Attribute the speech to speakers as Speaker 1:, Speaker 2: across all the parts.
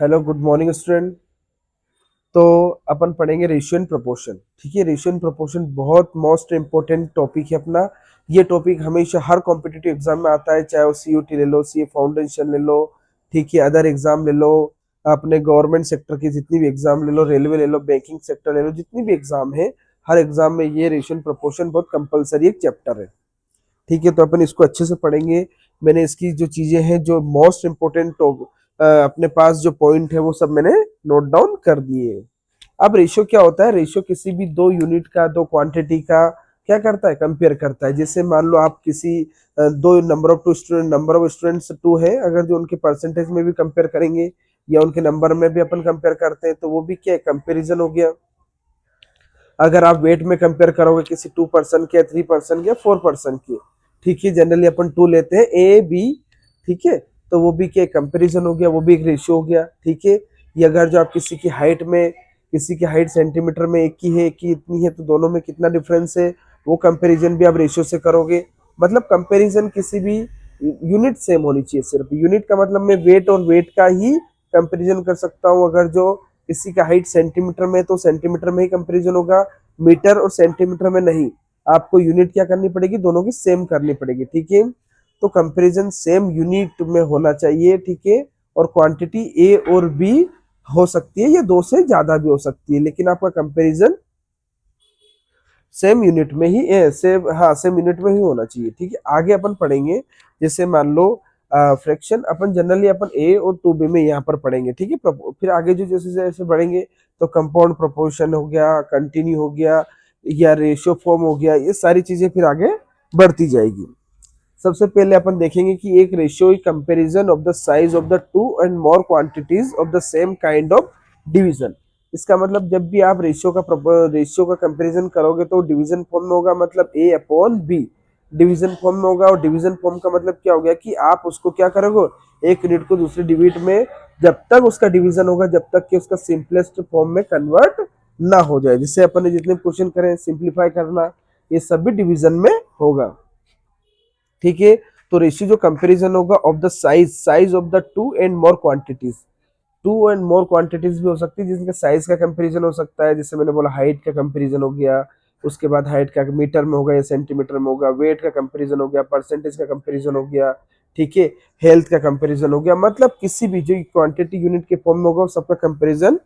Speaker 1: Hello, good morning student. तो अपन पढ़ेंगे ratio and proportion. ठीक है, रेशियो एंड प्रोपोर्शन बहुत मोस्ट इंपॉर्टेंट टॉपिक है अपना। ये टॉपिक हमेशा हर कॉम्पिटिटिव एग्जाम में आता है, चाहे वो सीयूटी ले लो, सीए फाउंडेशन ले लो, ठीक है, अदर एग्जाम ले लो, अपने गवर्नमेंट सेक्टर की जितनी भी एग्जाम ले लो, रेलवे ले लो, बैंकिंग सेक्टर ले लो, जितनी भी एग्जाम है, हर एग्जाम में ये रेशियो एंड प्रोपोर्शन बहुत कंपलसरी एक चैप्टर है। ठीक है, तो अपन इसको अच्छे से पढ़ेंगे। मैंने इसकी जो चीजें हैं, जो मोस्ट इंपोर्टेंट अपने पास जो पॉइंट है वो सब मैंने नोट डाउन कर दिए। अब रेशियो क्या होता है? रेशियो किसी भी दो यूनिट का, दो क्वांटिटी का क्या करता है? कंपेयर करता है। जैसे मान लो आप किसी दो नंबर ऑफ स्टूडेंट्स टू है, अगर जो उनके परसेंटेज में भी कंपेयर करेंगे या उनके नंबर में भी अपन कंपेयर करते हैं, तो वो भी क्या है? कंपेरिजन हो गया। अगर आप वेट में कंपेयर करोगे किसी 2% के, 3% के, 4% के, ठीक है, जनरली अपन 2 लेते हैं, ए बी, ठीक है, तो वो भी क्या कंपैरिजन हो गया, वो भी एक रेशियो हो गया। ठीक है, ये अगर जो आप किसी की हाइट में, किसी की हाइट सेंटीमीटर में एक की है, एक की इतनी है, तो दोनों में कितना डिफरेंस है, वो कंपैरिजन भी आप रेशियो से करोगे। मतलब कंपैरिजन किसी भी यूनिट सेम होनी चाहिए। सिर्फ यूनिट का मतलब मैं वेट और वेट का ही कंपैरिजन कर सकता हूँ। अगर जो किसी का हाइट सेंटीमीटर में, तो सेंटीमीटर में ही कंपैरिजन होगा, मीटर और सेंटीमीटर में नहीं। आपको यूनिट क्या करनी पड़ेगी? दोनों की सेम करनी पड़ेगी। ठीक है, तो कंपैरिजन सेम यूनिट में होना चाहिए। ठीक है, और क्वांटिटी ए और बी हो सकती है या दो से ज्यादा भी हो सकती है, लेकिन आपका कंपैरिजन सेम यूनिट में ही सेम यूनिट में ही होना चाहिए। ठीक है, आगे अपन पढ़ेंगे। जैसे मान लो फ्रैक्शन अपन जनरली अपन ए और टू बी में यहाँ पर पढ़ेंगे। ठीक है, फिर आगे जो जैसे जैसे बढ़ेंगे तो कंपाउंड प्रोपोर्शन हो गया, कंटिन्यू हो गया, या रेशियो फॉर्म हो गया, ये सारी चीजें फिर आगे बढ़ती जाएगी। सबसे पहले अपन देखेंगे कि एक ratio comparison of the size of the two and more quantities of the same kind of division. इसका मतलब जब भी आप रेशियो का कंपैरिजन करोगे तो डिवीजन फॉर्म में होगा, मतलब ए अपॉन बी डिवीजन फॉर्म में होगा। और डिवीजन फॉर्म का मतलब क्या हो गया कि आप उसको क्या करोगे? एक यूनिट को दूसरे डिविट में जब तक उसका डिवीजन होगा, जब तक कि उसका सिंपलेस्ट फॉर्म में कन्वर्ट ना हो जाए। जिससे अपन ने जितने क्वेश्चन करे सिंप्लीफाई करना, ये सब भी डिवीजन में होगा। ठीक है, तो रेशियो जो कंपैरिजन होगा of the size of the two and more quantities, two and more quantities भी हो सकती है जिसके साइज का कंपैरिजन हो सकता है। जैसे मैंने बोला हाइट का कंपैरिजन हो गया, उसके बाद हाइट का मीटर में होगा या सेंटीमीटर में होगा, वेट का कंपैरिजन हो गया, परसेंटेज का कंपैरिजन हो गया, ठीक है, हेल्थ का कंपैरिजन हो गया। मतलब किसी भी जो क्वांटिटी यूनिट के फॉर्म में होगा सबका कंपैरिजन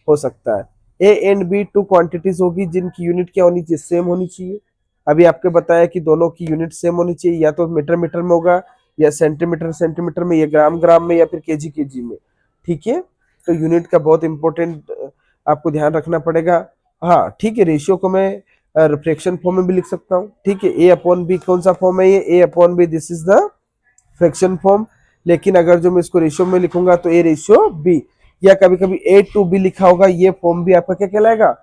Speaker 1: हो सकता है। A and B two quantities होगी जिनकी यूनिट क्या होनी चाहिए? सेम होनी चाहिए। अभी आपके बताया कि दोनों की यूनिट सेम होनी चाहिए, या तो मीटर मीटर में होगा, या सेंटीमीटर सेंटीमीटर में, या ग्राम ग्राम में, या फिर केजी केजी में। ठीक है, तो यूनिट का बहुत इंपॉर्टेंट आपको ध्यान रखना पड़ेगा। हाँ ठीक है, रेशियो को मैं फ्रैक्शन फॉर्म में भी लिख सकता हूँ। ठीक है, ए अपॉन बी कौन सा फॉर्म है? ये A upon B, this is the fraction form. लेकिन अगर जो मैं इसको रेशियो में लिखूंगा तो ए रेशियो बी, या कभी कभी ए टू बी लिखा होगा, ये फॉर्म भी आपका क्या कहलाएगा?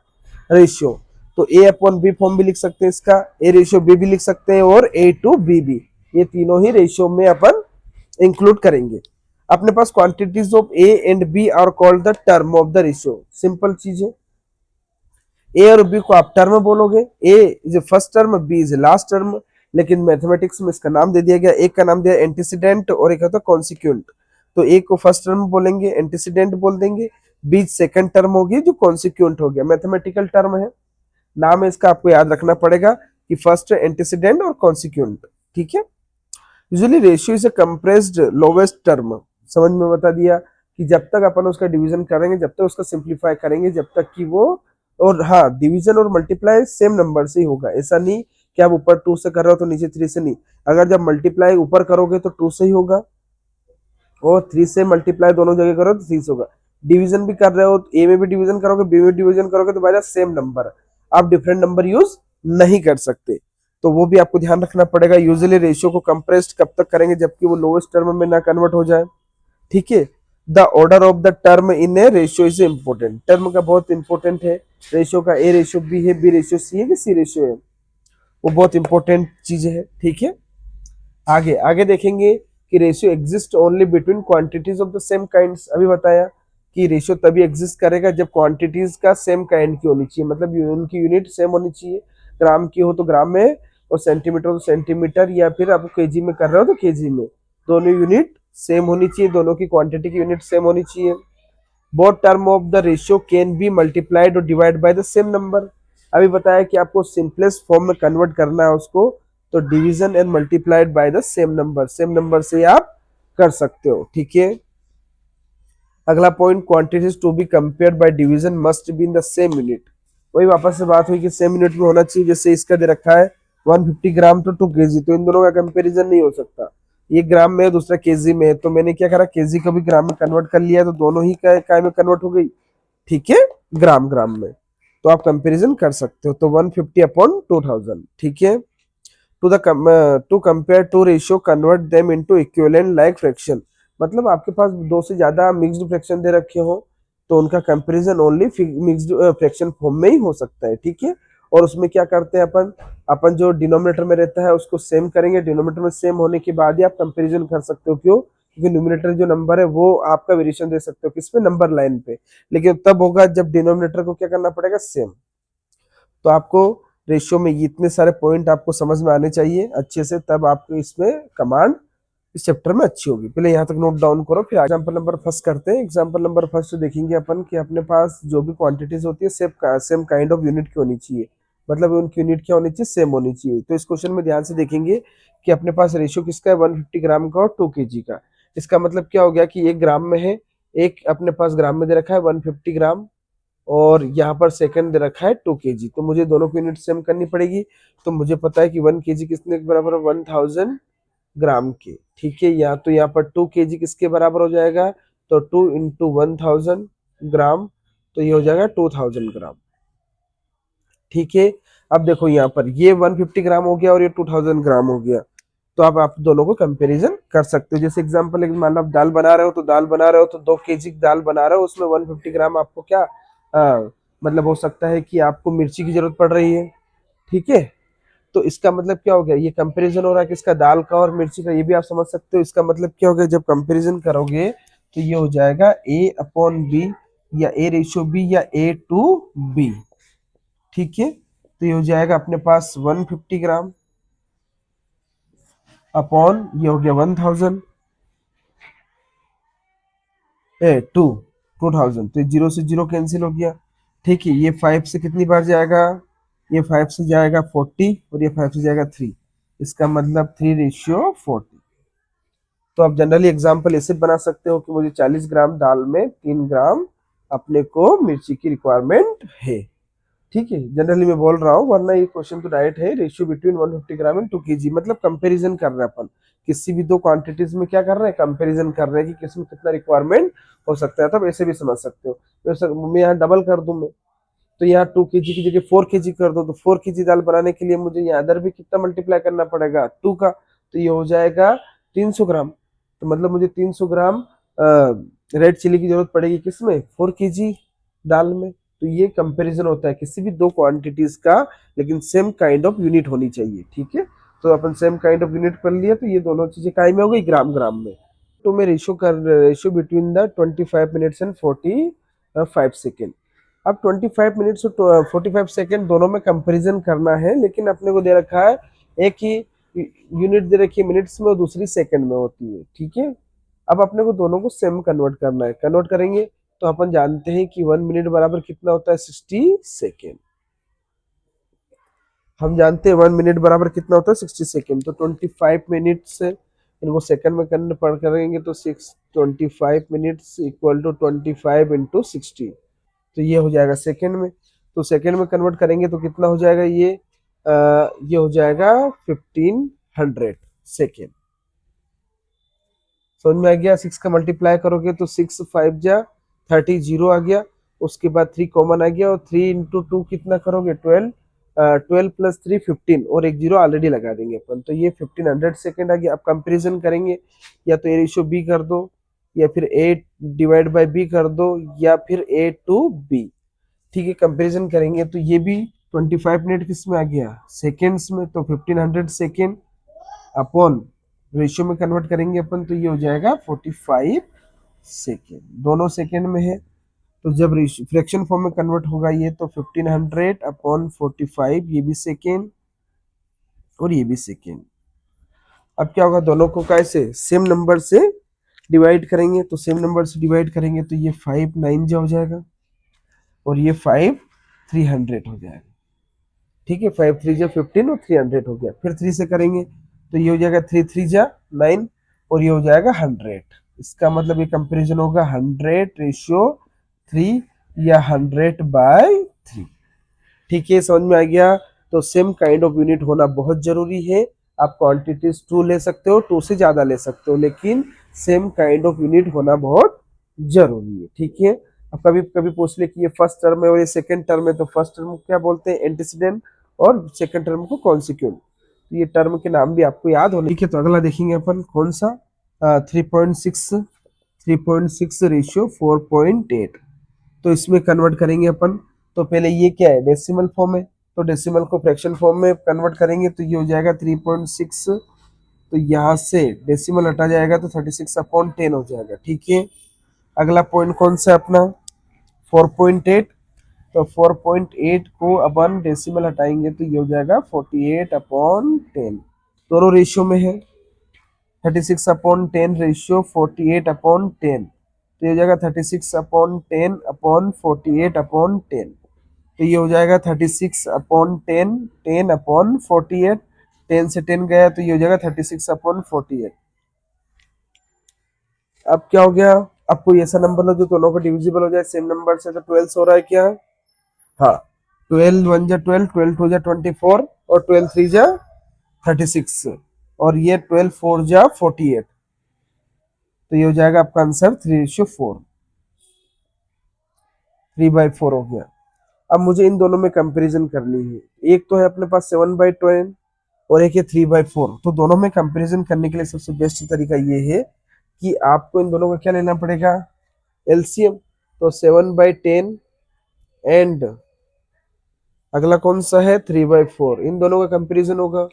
Speaker 1: रेशियो। तो ए अपॉन बी फॉर्म भी लिख सकते हैं इसका, ए रेशियो बी भी लिख सकते हैं, और ए टू बी भी, ये तीनों ही रेशियो में अपन इंक्लूड करेंगे। अपने पास quantities of A and B are called the term of the ratio. Simple चीज है, ए और बी को आप टर्म बोलोगे, A is first term, B is last term. लेकिन मैथमेटिक्स में इसका नाम दे दिया गया, एक का नाम दिया एंटीसीडेंट और एक होता है कॉन्सिक्वेंट। तो एक को फर्स्ट टर्म बोलेंगे, एंटीसीडेंट बोल देंगे, बी सेकंड टर्म होगी जो कॉन्सिक्वेंट हो गया, मैथमेटिकल टर्म है, नाम है इसका, आपको याद रखना पड़ेगा कि फर्स्ट एंटीसीडेंट और कॉन्सिक्वेंट। ठीक है, usually ratio is a compressed lowest term. समझ में बता दिया कि जब तक अपन उसका डिवीजन करेंगे, जब तक उसका सिंप्लीफाई करेंगे, जब तक कि वो, और हाँ डिवीजन और मल्टीप्लाई सेम नंबर से ही होगा। ऐसा नहीं कि आप ऊपर 2 से कर रहे हो तो नीचे 3 से नहीं। अगर जब मल्टीप्लाई ऊपर करोगे तो 2 से ही होगा, और 3 से मल्टीप्लाई दोनों जगह करो तो 3 से होगा। डिवीजन भी कर रहे हो, ए में भी डिवीजन करोगे, बी में डिवीजन करोगे, तो भाई सेम नंबर, आप डिफरेंट नंबर यूज नहीं कर सकते। तो वो भी आपको ध्यान रखना पड़ेगा। यूजुअली रेशियो को कंप्रेस्ड कब तक करेंगे? जबकि वो लोवेस्ट टर्म में ना कन्वर्ट हो जाए। ठीक है, the order of the term in A ratio is important. Term का बहुत इंपॉर्टेंट है। रेशियो का ए रेशियो बी है, बी रेशियो सी है, कि सी रेशियो है, वो बहुत इंपॉर्टेंट चीज है। ठीक है, आगे आगे देखेंगे कि ratio exist only between quantities of the same kinds. अभी बताया कि रेशियो तभी एग्जिस्ट करेगा जब क्वांटिटीज का सेम काइंड की होनी चाहिए, मतलब उनकी यूनिट सेम होनी चाहिए। ग्राम की हो तो ग्राम में, और सेंटीमीटर हो तो सेंटीमीटर, या फिर आप केजी में कर रहे हो तो केजी में, दोनों यूनिट सेम होनी चाहिए, दोनों की क्वांटिटी की यूनिट सेम होनी चाहिए। Both term of the ratio can be multiplied और divide by the same number. अभी बताया कि आपको सिंपलेस्ट फॉर्म में कन्वर्ट करना है उसको, तो division and multiplied by the same number से आप कर सकते हो। ठीक है, अगला point, quantities to be compared by division must be in the same unit. वही वापस से बात हुई कि सेम यूनिट में होना चाहिए। जैसे इसका दे रखा है 150 ग्राम तो 2 केजी, तो इन दोनों का कंपैरिजन नहीं हो सकता। ये ग्राम में है, दूसरा केजी में है, तो मैंने क्या करा, केजी को भी ग्राम में कन्वर्ट कर लिया, तो दोनों ही काय में कन्वर्ट हो गई। ठीक है, ग्राम ग्राम में, तो आप कंपैरिजन कर सकते हो। तो 150 अपॉन 2000। ठीक है, to compare two ratio convert them into equivalent like fraction. मतलब आपके पास दो से ज्यादा मिक्स्ड फ्रैक्शन दे रखे हो, तो उनका comparison only mixed fraction form में ही हो सकता है। ठीक है, और उसमें क्या करते हैं अपन, अपन जो डिनोमिनेटर में रहता है उसको सेम करेंगे, डिनोमिनेटर में सेम होने के बाद ही आप कंपैरिजन कर सकते हो। क्यों? क्योंकि न्यूमिनेटर जो नंबर है वो आपका वेरिएशन दे सकते हो किस पे, नंबर लाइन पे, लेकिन तब होगा जब डिनोमिनेटर को क्या करना पड़ेगा, सेम। तो आपको रेशियो में ये इतने सारे पॉइंट आपको समझ में आने चाहिए अच्छे से, तब आपको इसमें कमांड इस चैप्टर में अच्छी होगी। पहले यहाँ तक नोट डाउन करो, फिर एग्जाम्पल नंबर फर्स्ट करते हैं। एग्जाम्पल नंबर फर्स्ट देखेंगे अपन कि अपने पास जो भी क्वांटिटीज होती है सेम काइंड ऑफ यूनिट की होनी चाहिए, मतलब उनकी यूनिट क्या होनी चाहिए, सेम होनी चाहिए। तो इस क्वेश्चन में ध्यान से देखेंगे कि अपने पास रेशियो किसका है, 150 ग्राम का और 2 केजी का। इसका मतलब क्या हो गया कि एक ग्राम में है, एक अपने पास ग्राम में दे रखा है 150 ग्राम, और यहाँ पर सेकंड दे रखा है 2 केजी। तो मुझे दोनों की यूनिट सेम करनी पड़ेगी। तो मुझे पता है कि 1 केजी किसने के बराबर है, 1000 ग्राम के। ठीक है, या तो यहाँ पर 2 केजी किसके बराबर हो जाएगा, तो 2 इंटू 1000 ग्राम, तो ये हो जाएगा 2000 ग्राम। ठीक है, अब देखो यहाँ पर ये 150 ग्राम हो गया और ये 2000 ग्राम हो गया, तो अब आप दोनों को कंपैरिजन कर सकते हो। जैसे एग्जांपल, एक मान लो आप दाल बना रहे हो, तो दाल बना रहे हो तो 2 केजी दाल बना रहे हो, उसमें 150 ग्राम आपको क्या मतलब हो सकता है कि आपको मिर्ची की जरूरत पड़ रही है। ठीक है, तो इसका मतलब क्या हो गया, ये कंपैरिजन हो रहा है किसका, दाल का और मिर्ची का। ये भी आप समझ सकते हो। इसका मतलब क्या हो गया, जब कंपैरिजन करोगे तो ये हो जाएगा ए अपॉन बी, या ए रेशियो बी, या ए टू बी। ठीक है, तो ये हो जाएगा अपने पास 150 ग्राम अपॉन ये हो गया 1000 टू 2000, तो जीरो से जीरो कैंसिल हो गया। ठीक है, ये 5 से कितनी बार जाएगा, ये 5 से जाएगा 40, और ये 5 से जाएगा 3, इसका मतलब 3:40। तो आप जनरली एग्जांपल ऐसे बना सकते हो कि मुझे 40 ग्राम दाल में 3 ग्राम अपने को मिर्ची की रिक्वायरमेंट है। ठीक है, जनरली मैं बोल रहा हूँ, वरना ये क्वेश्चन तो डायरेक्ट है, ratio between 150 gram and 2 KG, मतलब कंपैरिजन कर रहे हैं अपन किसी भी दो क्वांटिटीज में, क्या कर रहे हैं, कंपैरिजन कर रहे हैं कि किसमें कितना रिक्वायरमेंट हो सकता है। तब ऐसे भी समझ सकते हो। मैं यहाँ डबल कर दूं, मैं तो यहाँ 2 केजी की जगह 4 केजी कर दो, तो 4 केजी दाल बनाने के लिए मुझे यहाँ अदर भी कितना मल्टीप्लाई करना पड़ेगा, 2 का, तो ये हो जाएगा 300 ग्राम। तो मतलब मुझे 300 ग्राम रेड चिली की जरूरत पड़ेगी किसमें, 4 केजी दाल में। तो ये कंपैरिजन होता है किसी भी दो क्वांटिटीज का, लेकिन सेम काइंड ऑफ यूनिट होनी चाहिए। ठीक है, तो अपन सेम काइंड ऑफ यूनिट कर लिया, तो ये दोनों चीजें काय में हो गई, ग्राम ग्राम में। तो मैं ratio between the 25 minutes and 45 second. अब 25 मिनट्स और 45 सेकेंड दोनों में कंपैरिजन करना है, लेकिन अपने को दे रखा है एक ही यूनिट दे रखी है मिनट्स में और दूसरी सेकंड में होती है। ठीक है, अब अपने को दोनों को सेम कन्वर्ट करना है। कन्वर्ट करेंगे तो अपन जानते हैं कि 1 मिनट बराबर कितना होता है, 60 सेकेंड। हम जानते हैं 1 मिनट बराबर कितना होता है, 60 सेकेंड। तो 25 मिनट से इनको सेकंड में कन्वर्ट करेंगे तो 25 मिनट्स इक्वल टू 25 इंटू 60, तो ये हो जाएगा सेकंड में। तो सेकंड में कन्वर्ट करेंगे तो कितना हो जाएगा, ये हो जाएगा 1500 सेकेंड। समझ में आ गया। 6 का मल्टीप्लाई करोगे तो 6 5 जा 30, जीरो आ गया, उसके बाद 3 कॉमन आ गया, और 3 इंटू 2 कितना करोगे, 12, 12 प्लस 3 15, और एक जीरो ऑलरेडी लगा देंगे अपन, तो ये 1500 सेकेंड आ गया। अब कंपेरिजन करेंगे, या तो ए रेशियो बी कर दो, या फिर ए डिवाइड बाई बी कर दो, या फिर ए टू बी। ठीक है, कंपेरिजन करेंगे तो ये भी 25 मिनट किस में आ गया, सेकेंड्स में, तो 1500 सेकेंड अपॉन रेशियो में कन्वर्ट करेंगे अपन, तो ये हो जाएगा 45 सेकेंड। दोनों सेकेंड में है, तो जब फ्रैक्शन फॉर्म में कन्वर्ट होगा ये, तो 1500 अपॉन 45, ये भी सेकेंड और ये भी सेकेंड। अब क्या होगा, दोनों को कैसे सेम नंबर से डिवाइड करेंगे तो सेम नंबर से डिवाइड करेंगे तो ये 5 9 जा हो जाएगा और ये 5 300 हो जाएगा। ठीक है, 5 3 जा 15 और 300 हो गया। फिर 3 से करेंगे तो ये हो जाएगा 3 3 जा 9 और ये हो जाएगा 100। इसका मतलब ये कंपेरिजन होगा 100:3 या 100/3। ठीक है, समझ में आ गया। तो सेम काइंड ऑफ यूनिट होना बहुत जरूरी है। आप क्वांटिटीज 2 ले सकते हो, 2 से ज्यादा ले सकते हो, लेकिन सेम काइंड ऑफ यूनिट होना बहुत जरूरी है। ठीक है, अब कभी कभी पूछ ले कि ये फर्स्ट टर्म है और ये सेकंड टर्म है, तो फर्स्ट टर्म को क्या बोलते हैं, एंटीसीडेंट, और सेकंड टर्म को कॉन्सिक्वेंट। तो ये टर्म के नाम भी आपको याद होने। ठीक है, तो अगला देखेंगे अपन कौन सा, 3.6 रेशियो 4.8। तो इसमें कन्वर्ट करेंगे अपन। तो पहले ये क्या है, डेसिमल फॉर्म है, तो डेसिमल को फ्रैक्शन फॉर्म में कन्वर्ट करेंगे तो ये हो जाएगा 3.6। तो यहाँ से डेसिमल हटा जाएगा तो 36/10 हो जाएगा। ठीक है, अगला पॉइंट कौन सा अपना, 4.8। तो 4.8 को अपन डेसिमल हटाएंगे तो ये हो जाएगा 48/10। दोनों रेशियो में है, 36/10 रेशियो 48/10। तो ये हो जाएगा 36/10/48/10। तो ये हो जाएगा 36/10 10/48। 10 से 10 गया तो ये हो जाएगा 36/48। अब क्या हो गया, अब कोई ऐसा नंबर लो जो दोनों का डिविजिबल हो जाए सेम नंबर से। तो 12 हो रहा है क्या, हाँ, 12 1 जा 12, 12 2 जा 24 और 12 3 जा 36 और ये 12 4 जा 48। तो ये हो जाएगा आपका आंसर 3:4, 3/4 हो गया। अब मुझे इन दोनों में कंपैरिजन करनी है। एक तो है अपने पास 7/10 और एक है 3/4। तो दोनों में कंपैरिजन करने के लिए सबसे बेस्ट तरीका ये है कि आपको इन दोनों का क्या लेना पड़ेगा, एलसीएम। तो 7/10 एंड अगला कौन सा है 3/4, इन दोनों का कंपैरिजन होगा।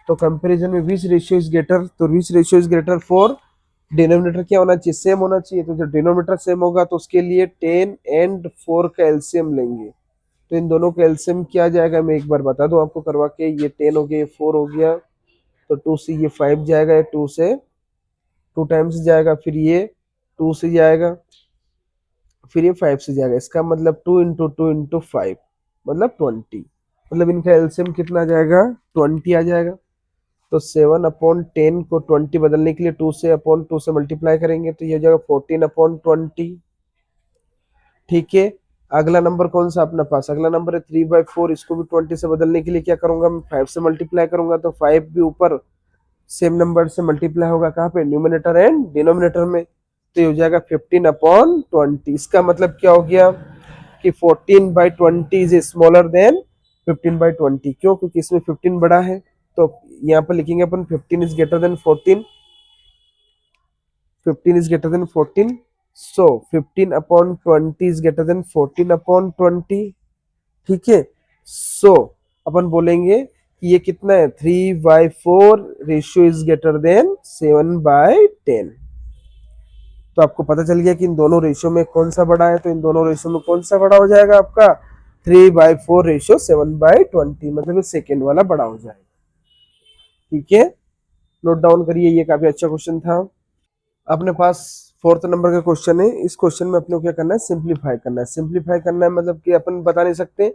Speaker 1: तो कंपैरिजन में विच रेशियो इज ग्रेटर, तो विच ratio is greater for, denominator क्या होना चाहिए, सेम होना चाहिए। तो जब डिनोमिनेटर सेम होगा तो उसके लिए 10 एंड 4 का एलसीएम लेंगे। तो इन दोनों का एलसीएम क्या आ जाएगा, मैं एक बार बता दूं आपको करवा के, ये 10 हो गया, ये 4 हो गया, तो 2 से ये 5 जाएगा, ये 2 से 2 टाइम्स जाएगा, फिर ये 2 से जाएगा, फिर ये 5 से जाएगा। इसका मतलब 2 इंटू 2 इंटू 5 मतलब 20। मतलब इनका एलसीएम कितना आ जाएगा, 20 आ जाएगा। तो 7/10 को 20 बदलने के लिए 2 से अपॉन 2 से मल्टीप्लाई करेंगे तो ये हो जाएगा 14/20। ठीक है, अगला नंबर कौन सा अपने पास, अगला नंबर है 3/4। इसको भी 20 से बदलने के लिए क्या करूंगा, मैं 5 से मल्टीप्लाई करूंगा। तो 5 भी ऊपर सेम नंबर से मल्टीप्लाई होगा, कहाँ पे, न्यूमिनेटर एंड डिनोमिनेटर में। तो ये हो जाएगा 15/20। इसका मतलब क्या हो गया कि 14/20 इज स्मॉलर देन 15/20। क्यों, क्योंकि इसमें 15 बड़ा है। तो यहाँ पर लिखेंगे अपन 15 is greater than 14, 15 is greater than 14, so 15/20 is greater than 14/20। ठीक है, so अपन बोलेंगे कि ये कितना है, 3/4 रेशियो इज ग्रेटर देन 7/10। तो आपको पता चल गया कि इन दोनों रेशियो में कौन सा बड़ा है। तो इन दोनों रेशियो में कौन सा बड़ा हो जाएगा आपका, 3/4 रेशियो 7/20, मतलब ये सेकेंड वाला बड़ा हो जाएगा। ठीक है, नोट डाउन करिए, ये काफी अच्छा क्वेश्चन था। अपने पास 4th नंबर का क्वेश्चन है। इस क्वेश्चन में अपने को क्या करना है, सिंप्लीफाई करना है। सिंप्लीफाई करना है मतलब कि अपन बता नहीं सकते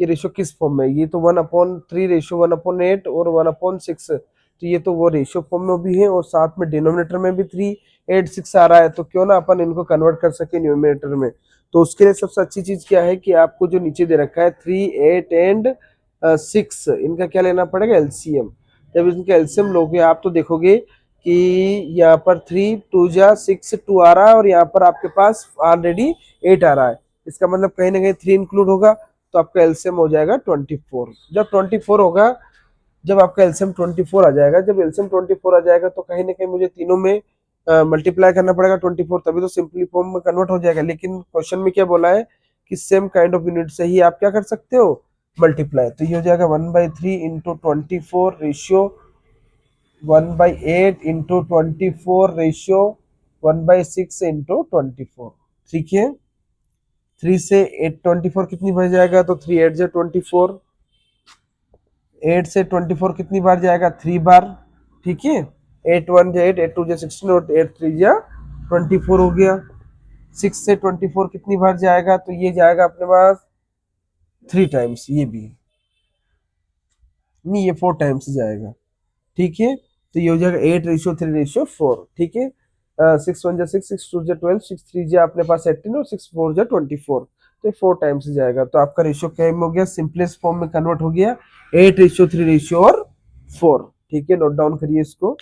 Speaker 1: कि रेशियो किस फॉर्म में है। ये तो 1/3 रेशियो 1/8 और 1/6। तो ये तो वो रेशियो फॉर्म में भी है और साथ में डिनोमिनेटर में भी 3/8/6 आ रहा है। तो क्यों ना अपन इनको कन्वर्ट कर सके न्यूमिनेटर में। तो उसके लिए सबसे अच्छी चीज क्या है कि आपको जो नीचे दे रखा है 3 8 एंड 6, इनका क्या लेना पड़ेगा, एलसीएम। जब इनका एलसीएम लोगे आप तो देखोगे कि यहाँ पर 3 2 जा 6 2 आ रहा है और यहाँ पर आपके पास ऑलरेडी 8 आ रहा है। इसका मतलब कहीं ना कहीं 3 इंक्लूड होगा। तो आपका एलसीएम हो जाएगा 24। जब 24 होगा, जब आपका एलसीएम 24 आ जाएगा, जब एलसीएम 24 आ जाएगा तो कहीं ना कहीं मुझे तीनों में मल्टीप्लाई करना पड़ेगा 24, तभी तो सिंपली फॉर्म में कन्वर्ट हो जाएगा। लेकिन क्वेश्चन में क्या बोला है कि सेम काइंड ऑफ यूनिट से ही आप क्या कर सकते हो, मल्टीप्लाई। तो ये हो जाएगा 1/3 into 24 ratio 1/8 into 24 ratio 1/6 into 24। ठीक है, 3 से 8 24 कितनी बार जाएगा, तो 3 8 जा 24, 8 से 24 कितनी बार जाएगा, 3 बार। ठीक है, 8 1 जा 8, 8 2 जा 16 और 8 3 जा 24 हो गया। 6 से 24 कितनी बार जाएगा, तो ये जाएगा अपने पास 3 टाइम्स, ये भी नहीं, ये 4 टाइम्स जाएगा। ठीक है, तो ये हो जाएगा 8:3:4। ठीक है, 6 1 जा 6, 6 2 जा 12, 6 3 जा अपने पास 18 और 6 4 जा 24। तो ये 4 टाइम्स जाएगा। तो आपका रेशियो क्या हो गया, सिंपलेस्ट फॉर्म में कन्वर्ट हो गया 8:3:4। ठीक है, नोट डाउन करिए इसको।